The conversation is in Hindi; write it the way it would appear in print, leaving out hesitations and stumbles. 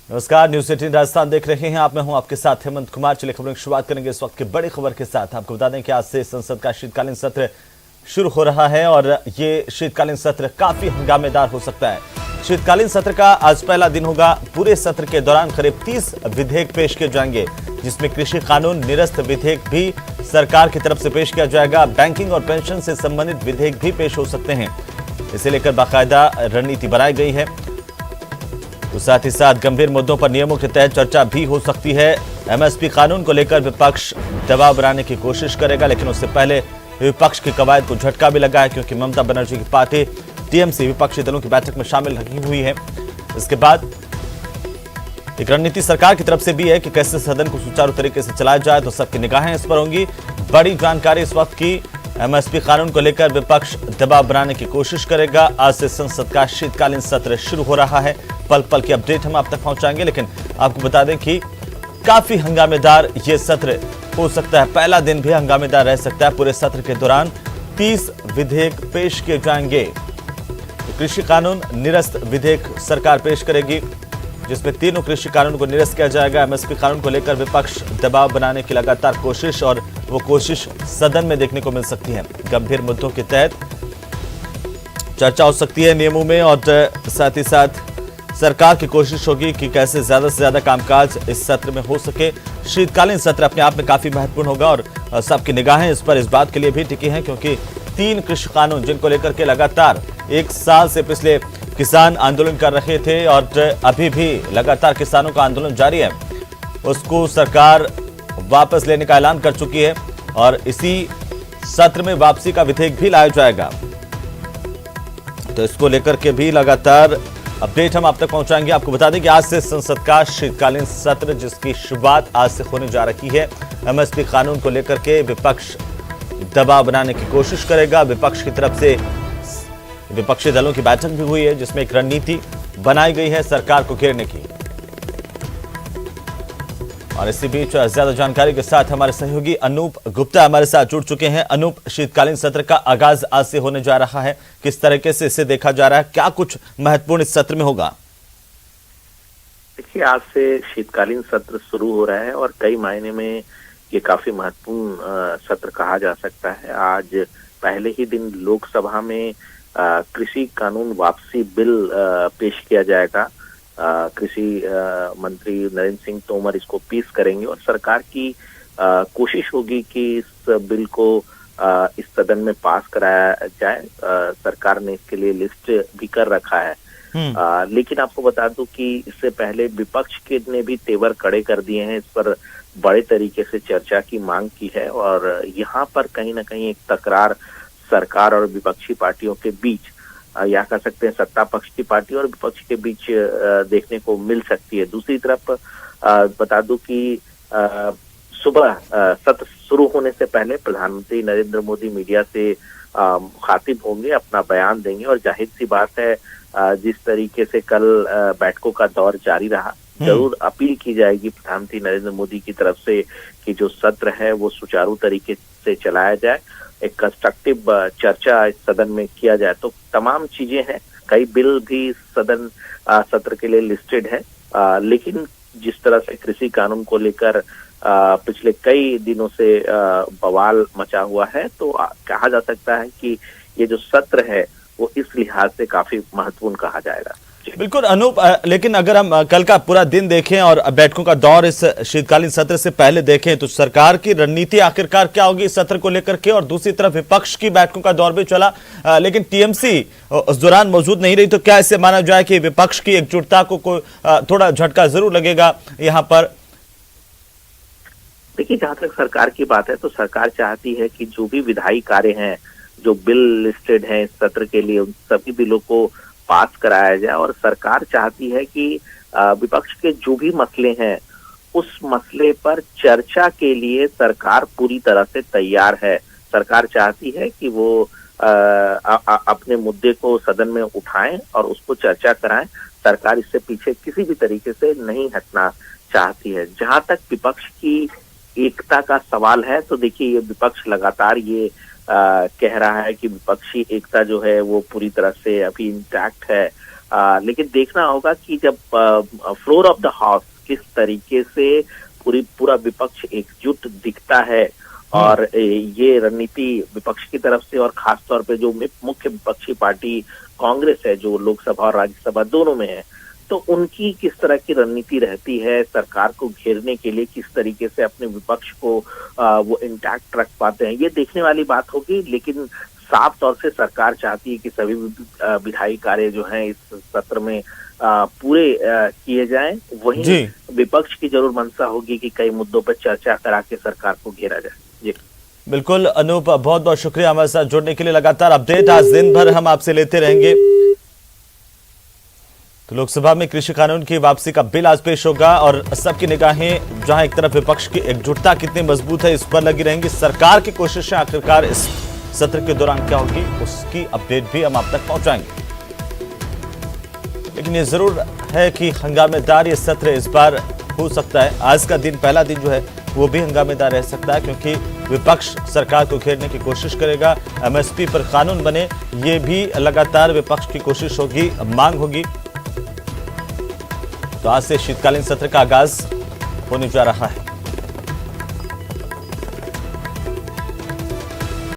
नमस्कार, न्यूज़ 18 राजस्थान देख रहे हैं आप। मैं हूं आपके साथ हेमंत कुमार। चलिए खबरों की शुरुआत करेंगे इस वक्त की बड़ी खबर के साथ। आपको बता दें कि आज से संसद का शीतकालीन सत्र शुरू हो रहा है और ये शीतकालीन सत्र काफी हंगामेदार हो सकता है। शीतकालीन सत्र का आज पहला दिन होगा। पूरे सत्र के दौरान करीब 30 विधेयक पेश किए जाएंगे, जिसमें कृषि कानून निरस्त विधेयक भी सरकार की तरफ से पेश किया जाएगा। बैंकिंग और पेंशन से संबंधित विधेयक भी पेश हो सकते हैं। इसे लेकर बाकायदा रणनीति बनाई गई है। तो साथ ही साथ गंभीर मुद्दों पर नियमों के तहत चर्चा भी हो सकती है। एमएसपी कानून को लेकर विपक्ष दबाव बनाने की कोशिश करेगा, लेकिन उससे पहले विपक्ष की कवायद को झटका भी लगा है, क्योंकि ममता बनर्जी की पार्टी टीएमसी विपक्षी दलों की बैठक में शामिल रही हुई है। इसके बाद एक रणनीति सरकार की तरफ से भी है कि कैसे सदन को सुचारू तरीके से चलाया जाए, तो सबकी निगाहें इस पर होंगी। बड़ी जानकारी इस वक्त की, एमएसपी कानून को लेकर विपक्ष दबाव बनाने की कोशिश करेगा। आज से संसद का शीतकालीन सत्र शुरू हो रहा है। पल पल की अपडेट हम आप तक पहुंचाएंगे, लेकिन आपको बता दें कि काफी हंगामेदार ये सत्र हो सकता है। पहला दिन भी हंगामेदार रह सकता है। पूरे सत्र के दौरान 30 विधेयक पेश किए जाएंगे। तो कृषि कानून निरस्त विधेयक सरकार पेश करेगी, जिसमें तीनों कृषि कानून को निरस्त किया जाएगा। एमएसपी कानून को लेकर विपक्ष दबाव बनाने की लगातार कोशिश, और वो कोशिश सदन में देखने को मिल सकती है। गंभीर मुद्दों के तहत चर्चा हो सकती है नियमों में, और साथ ही साथ सरकार की कोशिश होगी कि कैसे ज्यादा से ज्यादा कामकाज इस सत्र में हो सके। शीतकालीन सत्र अपने आप में काफी महत्वपूर्ण होगा, और सबकी निगाहें इस पर इस बात के लिए भी टिकी हैं क्योंकि 3 कृषि कानून जिनको लेकर के लगातार 1 साल से पिछले किसान आंदोलन कर रहे थे, और अभी भी लगातार किसानों का आंदोलन जारी है, उसको सरकार वापस लेने का ऐलान कर चुकी है, और इसी सत्र में वापसी का विधेयक भी लाया जाएगा। तो इसको लेकर के भी लगातार अपडेट हम आप तक पहुंचाएंगे। आपको बता दें कि आज से संसद का शीतकालीन सत्र, जिसकी शुरुआत आज से होने जा रही है। एमएसपी कानून को लेकर के विपक्ष दबाव बनाने की कोशिश करेगा। विपक्ष की तरफ से विपक्षी दलों की बैठक भी हुई है, जिसमें एक रणनीति बनाई गई है सरकार को घेरने की। और इसी बीच ज्यादा जानकारी के साथ हमारे सहयोगी अनूप गुप्ता हमारे साथ जुड़ चुके हैं। अनूप, शीतकालीन सत्र का आगाज आज से होने जा रहा है, किस तरीके से इसे देखा जा रहा है, क्या कुछ महत्वपूर्ण इस सत्र में होगा? देखिए, आज से शीतकालीन सत्र शुरू हो रहा है और कई मायने में ये काफी महत्वपूर्ण सत्र कहा जा सकता है। आज पहले ही दिन लोकसभा में कृषि कानून वापसी बिल पेश किया जाएगा। कृषि मंत्री नरेंद्र सिंह तोमर इसको पेश करेंगे, और सरकार की कोशिश होगी कि इस बिल को इस सदन में पास कराया जाए। सरकार ने इसके लिए लिस्ट भी कर रखा है। लेकिन आपको बता दूं कि इससे पहले विपक्ष के ने भी तेवर कड़े कर दिए हैं। इस पर बड़े तरीके से चर्चा की मांग की है, और यहाँ पर कहीं ना कहीं एक तकरार सरकार और विपक्षी पार्टियों के बीच, या कह सकते हैं सत्ता पक्ष की पार्टी और विपक्ष के बीच देखने को मिल सकती है। दूसरी तरफ बता दूं कि सुबह सत्र शुरू होने से पहले प्रधानमंत्री नरेंद्र मोदी मीडिया से मुखातिब होंगे, अपना बयान देंगे, और जाहिर सी बात है जिस तरीके से कल बैठकों का दौर जारी रहा, जरूर अपील की जाएगी प्रधानमंत्री नरेंद्र मोदी की तरफ से कि जो सत्र है वो सुचारू तरीके से चलाया जाए, एक कंस्ट्रक्टिव चर्चा इस सदन में किया जाए। तो तमाम चीजें हैं, कई बिल भी सदन सत्र के लिए लिस्टेड है, लेकिन जिस तरह से कृषि कानून को लेकर पिछले कई दिनों से बवाल मचा हुआ है, तो कहा जा सकता है कि ये जो सत्र है वो इस लिहाज से काफी महत्वपूर्ण कहा जाएगा। बिल्कुल अनूप, लेकिन अगर हम कल का पूरा दिन देखें और बैठकों का दौर इस शीतकालीन सत्र से पहले देखें, तो सरकार की रणनीति आखिरकार क्या होगी इस सत्र को लेकर के? और दूसरी तरफ विपक्ष की बैठकों का दौर भी चला, लेकिन टीएमसी उस दौरान मौजूद नहीं रही। तो क्या इसे माना जाए कि विपक्ष की एकजुटता को थोड़ा झटका जरूर लगेगा यहाँ पर? देखिए, जहां तक सरकार की बात है तो सरकार चाहती है कि जो भी विधायी कार्य हैं, जो बिल लिस्टेड हैं इस सत्र के लिए, उन सभी बिलों को पास कराया जाए। और सरकार चाहती है कि विपक्ष के जो भी मसले हैं उस मसले पर चर्चा के लिए सरकार पूरी तरह से तैयार है। सरकार चाहती है कि वो अपने मुद्दे को सदन में उठाएं और उसको चर्चा कराएं। सरकार इससे पीछे किसी भी तरीके से नहीं हटना चाहती है। जहां तक विपक्ष की एकता का सवाल है, तो देखिए ये विपक्ष लगातार ये कह रहा है कि विपक्षी एकता जो है वो पूरी तरह से अभी इंटैक्ट है। लेकिन देखना होगा कि जब फ्लोर ऑफ द हाउस किस तरीके से पूरा विपक्ष एकजुट दिखता है और ये रणनीति विपक्ष की तरफ से और खासतौर पे जो मुख्य विपक्षी पार्टी कांग्रेस है जो लोकसभा और राज्यसभा दोनों में है, तो उनकी किस तरह की रणनीति रहती है सरकार को घेरने के लिए, किस तरीके से अपने विपक्ष को वो इंटैक्ट रख पाते हैं, ये देखने वाली बात होगी। लेकिन साफ तौर से सरकार चाहती है कि सभी विधायी कार्य जो हैं इस सत्र में पूरे किए जाएं। वहीं विपक्ष की जरूर मंशा होगी कि कई मुद्दों पर चर्चा करा के सरकार को घेरा जाए। जी बिल्कुल अनूप, बहुत बहुत शुक्रिया हमारे साथ जुड़ने के लिए। लगातार अपडेट आज दिन भर हम आपसे लेते रहेंगे। तो लोकसभा में कृषि कानून की वापसी का बिल आज पेश होगा और सबकी निगाहें जहां एक तरफ विपक्ष की एकजुटता कितनी मजबूत है इस पर लगी रहेंगी। सरकार की कोशिशें आखिरकार इस सत्र के दौरान क्या होगी उसकी अपडेट भी हम आप तक पहुंचाएंगे। लेकिन ये जरूर है कि हंगामेदार ये सत्र इस बार हो सकता है। आज का दिन, पहला दिन जो है वो भी हंगामेदार रह सकता है क्योंकि विपक्ष सरकार को घेरने की कोशिश करेगा। एमएसपी पर कानून बने, ये भी लगातार विपक्ष की कोशिश होगी, मांग होगी। तो आज से शीतकालीन सत्र का आगाज होने जा रहा है।